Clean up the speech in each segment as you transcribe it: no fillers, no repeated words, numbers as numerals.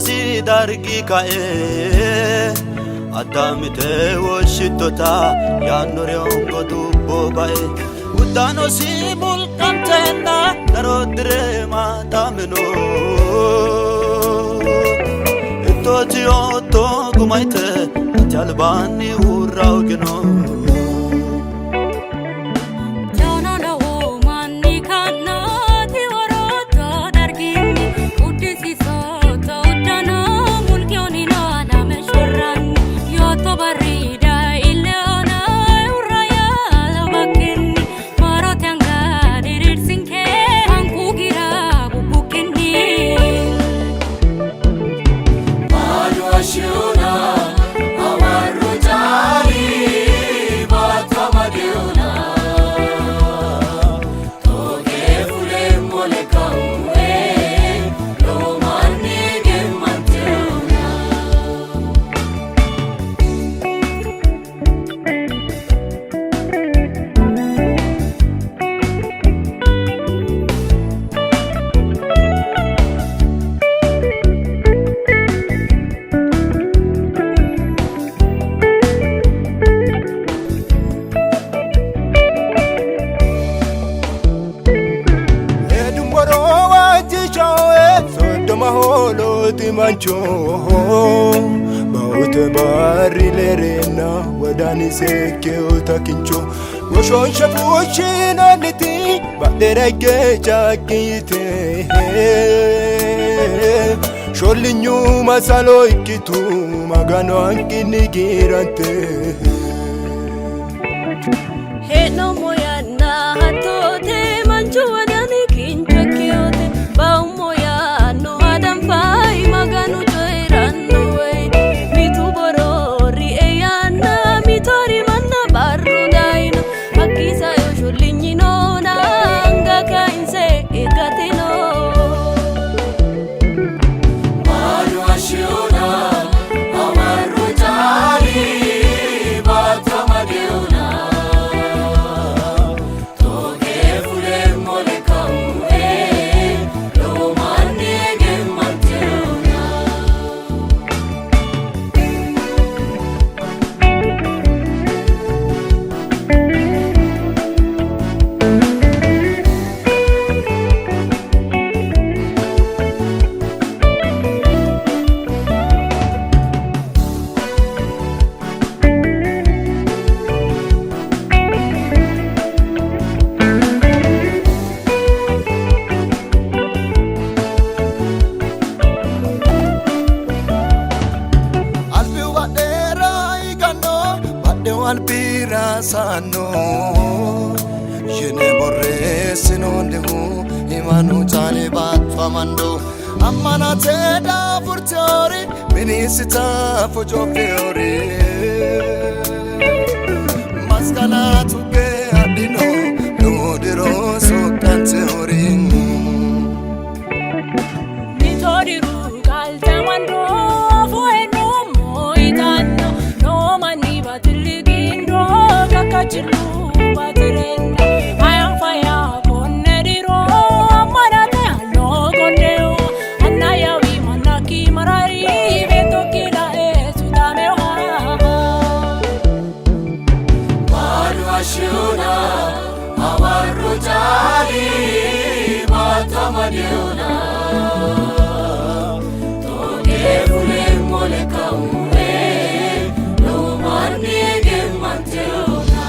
si dargi kae adamite woshitota yanoriongo dubbo bae udano si mulkantena darodre matameno etoti otto gumaite jalbani urraugino mancho baute bari lerena wadani seke utakincho woshon shafuchina niti baderege chakite sholinyu masalo ikitu magano ankini girante he no moyana hatote mancho wadani kincho kiote bau moya no adam fai maganu joirano way mitu borori eyana mitori manna barru daino akisa yo shulinyino na anga kainse egatino malu ashuna amaru tali batamadeuna toge fule molekam alpira sano jene borre sinonde hu imanu tale bat famando amana teda furtori Bineensita fojoofee horee Maskalaa tubbee addinoo Noodiroo soqqante horee Nitoriru galta mandoo fuenoo moitano no mani batiligindo kakachilu batirendo ayam faya konediro manate no kondeo anayawi manaki marari beto kila etudameo Malu ashuna awaru jali matamadiuna Toge fule mole kaume no mani gemanteuna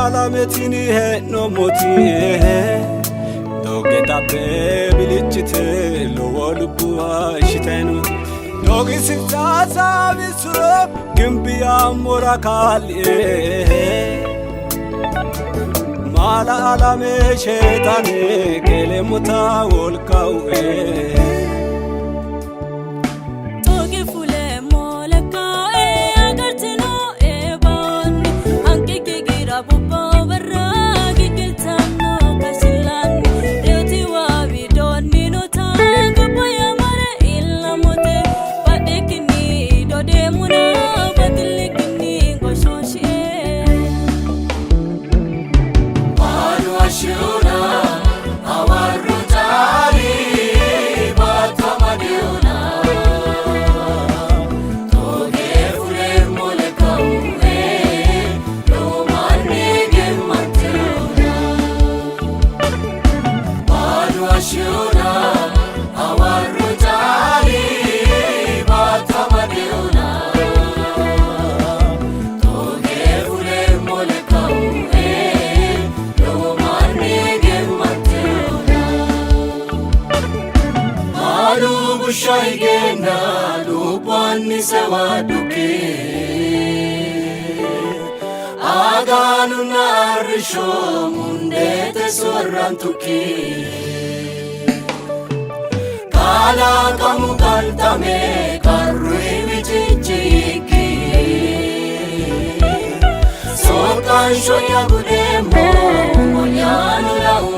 Alametini he no moti Doge tape bilichite lo lubuha shitenu Dogi sifta sabisuro gimbi amora kali Mala alame shetane kele muta wolkaue Toge fule moleka agartino ebon anke gira bubba Shaigena lupani sewaduke Aganu narisho mundete sorrantuke Kala kamu kaltame karrui vichichiki Sokan shoya gudemo moyanu lau